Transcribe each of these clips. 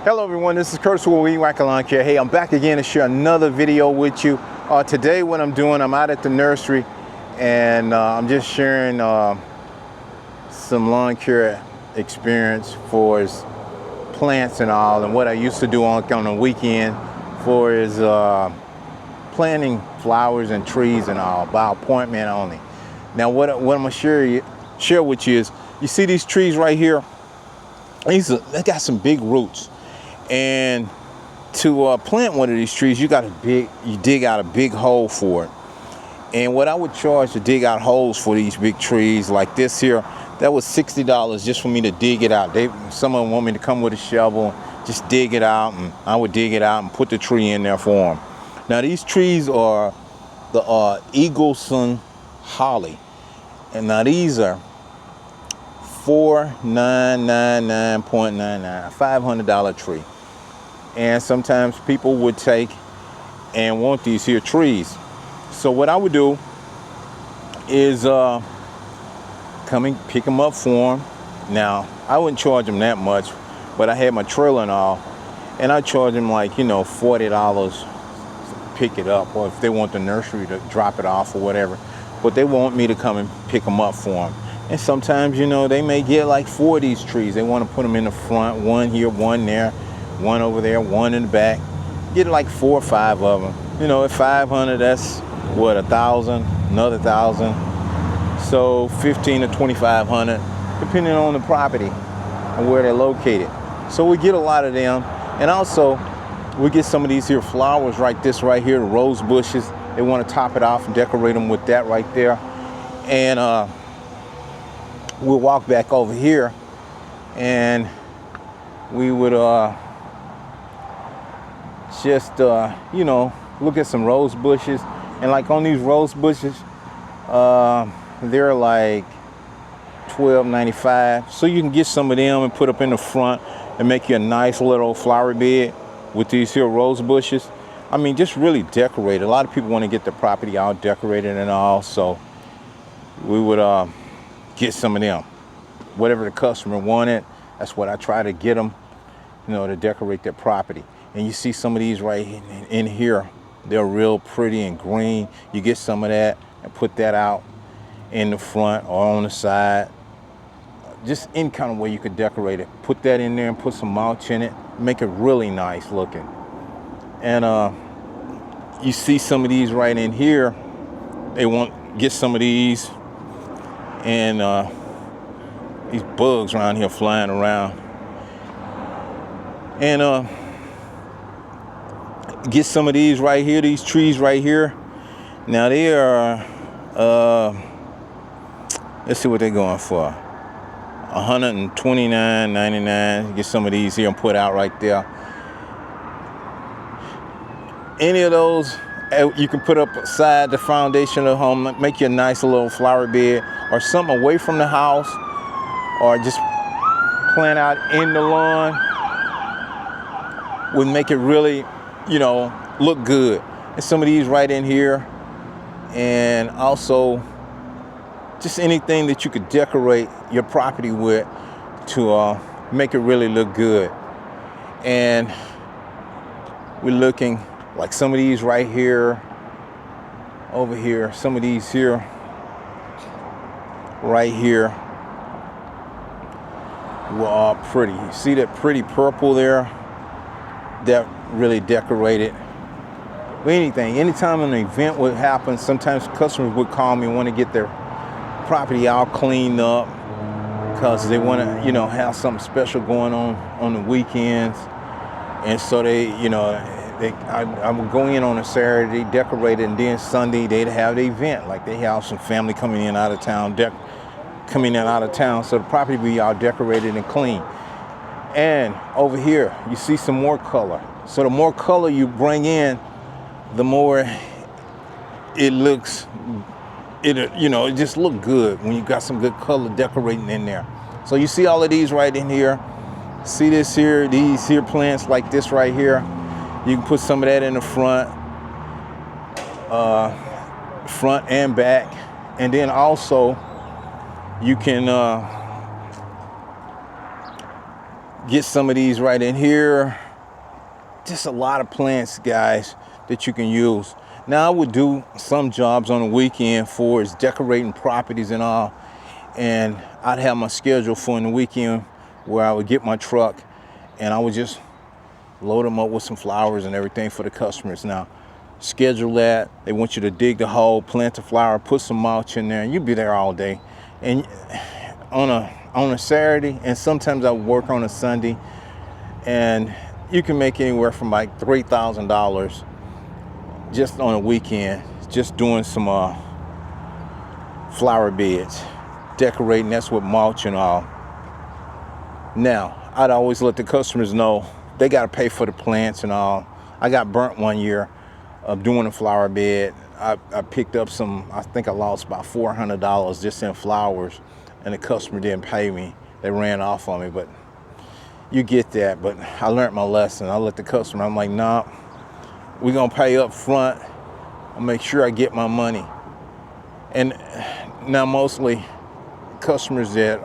Hello everyone, this is Curtis with Weed Whacker Lawn Care. Hey, I'm back again to share another video with you. Today what I'm doing, I'm out at the nursery and I'm just sharing some lawn care experience for his plants and all, and what I used to do on the weekend for his planting flowers and trees and all, by appointment only. Now what I'm going to share with you is, you see these trees right here? They got some big roots. And to plant one of these trees, you dig out a big hole for it. And what I would charge to dig out holes for these big trees like this here, that was $60 just for me to dig it out. Some of them want me to come with a shovel, just dig it out, and I would dig it out and put the tree in there for them. Now these trees are the Eagleson holly, and now these are $4,999.99, $500 tree. And sometimes people would take and want these here trees. So what I would do is come and pick them up for them. Now I wouldn't charge them that much, but I had my trailer and all, and I charge them like, $40 to pick it up, or if they want the nursery to drop it off or whatever. But they want me to come and pick them up for them. And sometimes, they may get like 4 of these trees. They want to put them in the front, one here, one there, one over there, one in the back. Get like 4 or 5 of them. At 500, that's what, 1,000, another 1,000. So 15 to 2,500, depending on the property and where they're located. So we get a lot of them. And also, we get some of these here flowers right here, the rose bushes. They want to top it off and decorate them with that right there. And we'll walk back over here and we would just look at some rose bushes. And like on these rose bushes, they're like $12.95. So you can get some of them and put up in the front and make you a nice little flower bed with these here rose bushes. I mean, just really decorate. A lot of people want to get their property all decorated and all, so we would get some of them. Whatever the customer wanted, that's what I try to get them, to decorate their property. And you see some of these right in here, they're real pretty and green. You get some of that and put that out in the front or on the side. Just any kind of way you could decorate it. Put that in there and put some mulch in it. Make it really nice looking. And you see some of these right in here. They get some of these. And these bugs around here flying around. And get some of these right here, these trees right here. Now they are, let's see what they're going for. $129.99. Get some of these here and put out right there. Any of those you can put up beside the foundation of the home, make you a nice little flower bed or something away from the house, or just plant out in the lawn. Would make it really, look good. And some of these right in here, and also just anything that you could decorate your property with to make it really look good. And we're looking like some of these right here, over here, some of these here, right here, were all pretty. You see that pretty purple there? That really decorated. But anytime an event would happen, sometimes customers would call me and want to get their property all cleaned up because they want to, have something special going on the weekends. And so I would go in on a Saturday, decorate it, and then Sunday they'd have the event. Like they have some family coming in out of town, so the property would be all decorated and clean. And over here, you see some more color. So the more color you bring in, the more it looks, it just look good when you got some good color decorating in there. So you see all of these right in here. See this here, these here plants like this right here. You can put some of that in the front and back. And then also you can Get some of these right in here. Just a lot of plants, guys, that you can use. Now, I would do some jobs on the weekend for is decorating properties and all. And I'd have my schedule for in the weekend where I would get my truck and I would just load them up with some flowers and everything for the customers. Now, schedule that. They want you to dig the hole, plant the flower, put some mulch in there, and you'll be there all day. And on a Saturday, and sometimes I would work on a Sunday, and you can make anywhere from like $3,000 just on a weekend, just doing some flower beds, decorating. That's with mulch and all. Now, I'd always let the customers know they got to pay for the plants and all. I got burnt one year of doing a flower bed. I picked up some, I think I lost about $400 just in flowers, and the customer didn't pay me. They ran off on me, but you get that. But I learned my lesson. I let the customer, I'm like, nah, we're going to pay up front. I'll make sure I get my money. And now mostly customers that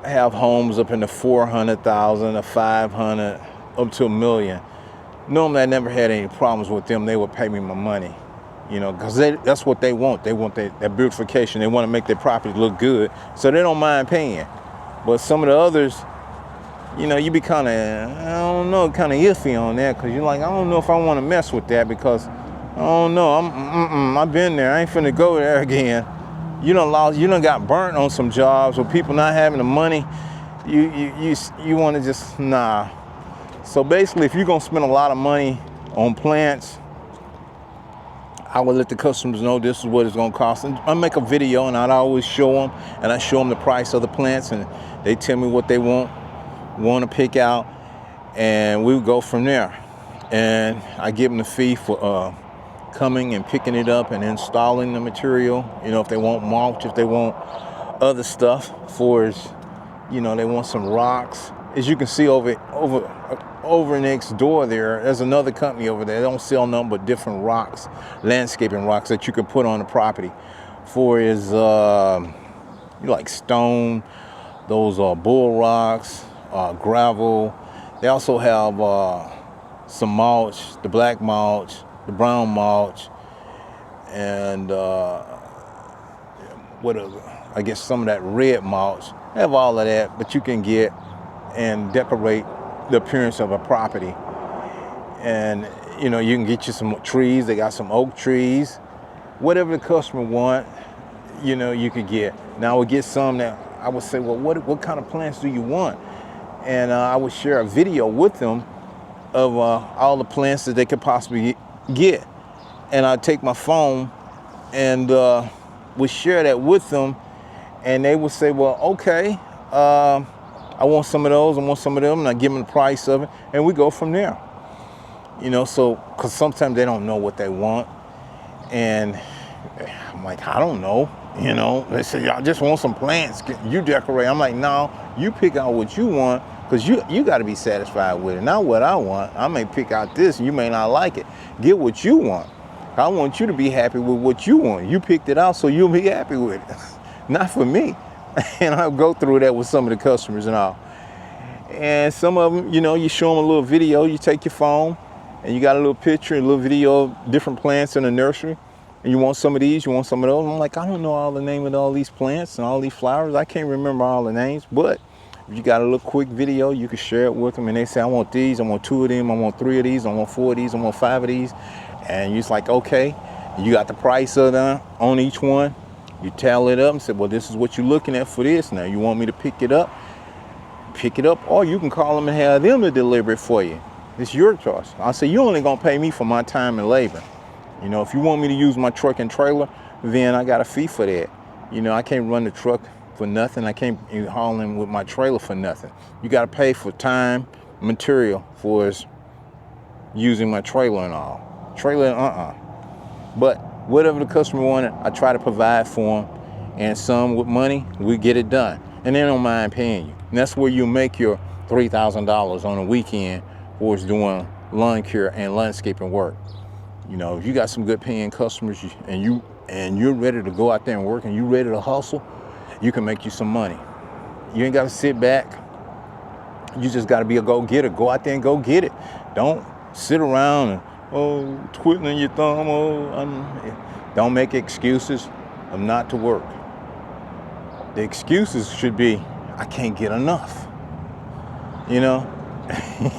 have homes up in the 400,000 or 500 up to $1 million. Normally I never had any problems with them. They would pay me my money, you know, because that's what they want. They want that beautification. They want to make their property look good, so they don't mind paying. But some of the others, you know, you be kind of, I don't know, kind of iffy on that, because you're like, I don't know if I want to mess with that, because I don't know, I've been there. I ain't finna go there again. You done got burnt on some jobs with people not having the money. You want to just, nah. So basically, if you're gonna spend a lot of money on plants, I would let the customers know this is what it's gonna cost. And I make a video, and I'd always show them, and I show them the price of the plants, and they tell me what they want to pick out, and we would go from there. And I give them the fee for coming and picking it up and installing the material. You know, if they want mulch, if they want other stuff, for, you know, they want some rocks. As you can see over next door there's another company over there. They don't sell nothing but different rocks, landscaping rocks that you can put on the property. For is like stone, those bull rocks, gravel. They also have some mulch, the black mulch, the brown mulch, and I guess some of that red mulch. They have all of that, but you can get and decorate the appearance of a property. And you know, you can get you some trees. They got some oak trees, whatever the customer want, you know, you could get. Now I would get some that I would say, well, what kind of plants do you want? And I would share a video with them of all the plants that they could possibly get. And I'd take my phone and would share that with them, and they would say, well, okay, I want some of those, I want some of them, and I give them the price of it, and we go from there. You know, so, because sometimes they don't know what they want, and I'm like, I don't know, you know. They say, I just want some plants, you decorate. I'm like, no, you pick out what you want, because you got to be satisfied with it, not what I want. I may pick out this, and you may not like it. Get what you want. I want you to be happy with what you want. You picked it out, so you'll be happy with it. Not for me. And I'll go through that with some of the customers and all. And some of them, you know, you show them a little video. You take your phone, and you got a little picture, a little video of different plants in the nursery. And you want some of these, you want some of those. I'm like, I don't know all the name of all these plants and all these flowers. I can't remember all the names, but if you got a little quick video, you can share it with them. And they say, I want these, I want 2 of them, I want 3 of these, I want 4 of these, I want 5 of these. And you're just like, okay, you got the price of them on each one. You tally it up and say, well, this is what you're looking at for this. Now, you want me to pick it up, or you can call them and have them to deliver it for you. It's your choice. I say, you're only going to pay me for my time and labor. You know, if you want me to use my truck and trailer, then I got a fee for that. You know, I can't run the truck for nothing. I can't haul in with my trailer for nothing. You got to pay for time, material for using my trailer and all. But whatever the customer wanted, I try to provide for them. And some with money, we get it done. And they don't mind paying you. And that's where you make your $3,000 on a weekend for doing lawn care and landscaping work. You know, if you got some good paying customers and you're ready to go out there and work and you're ready to hustle, you can make you some money. You ain't got to sit back. You just got to be a go-getter. Go out there and go get it. Don't sit around and, twiddling your thumb. Don't make excuses of not to work. The excuses should be, I can't get enough. You know,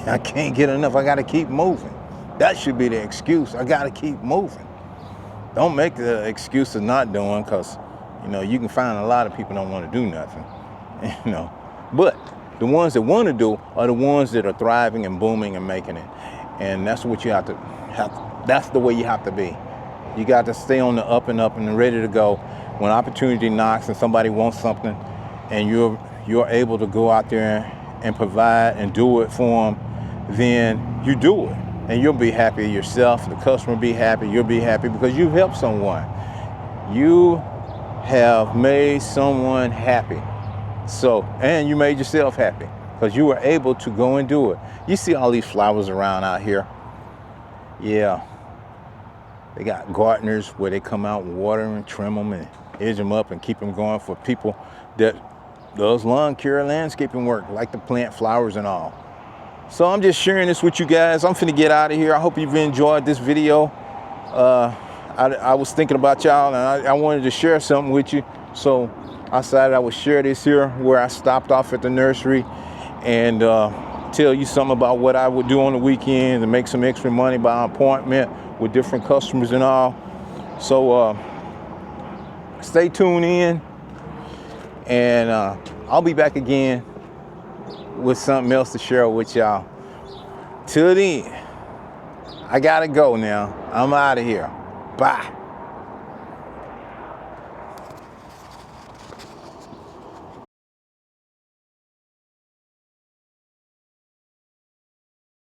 I can't get enough. I got to keep moving. That should be the excuse. I got to keep moving. Don't make the excuse of not doing, because, you know, you can find a lot of people don't want to do nothing. You know, but the ones that want to do are the ones that are thriving and booming and making it. And that's what you have to that's the way you have to be. You got to stay on the up and ready to go. When opportunity knocks and somebody wants something and you're able to go out there and provide and do it for them, then you do it. And you'll be happy yourself, the customer will be happy, you'll be happy because you've helped someone. You have made someone happy. So, and you made yourself happy because you were able to go and do it. You see all these flowers around out here. Yeah. They got gardeners where they come out and water and trim them and edge them up and keep them going for people that does lawn care, landscaping work, like to plant flowers and all. So I'm just sharing this with you guys. I'm finna get out of here. I hope you've enjoyed this video. I was thinking about y'all and I wanted to share something with you. So I decided I would share this here where I stopped off at the nursery and tell you something about what I would do on the weekend to make some extra money by appointment with different customers and all. So stay tuned in, and I'll be back again with something else to share with y'all. Till then, I gotta go now. I'm out of here. Bye.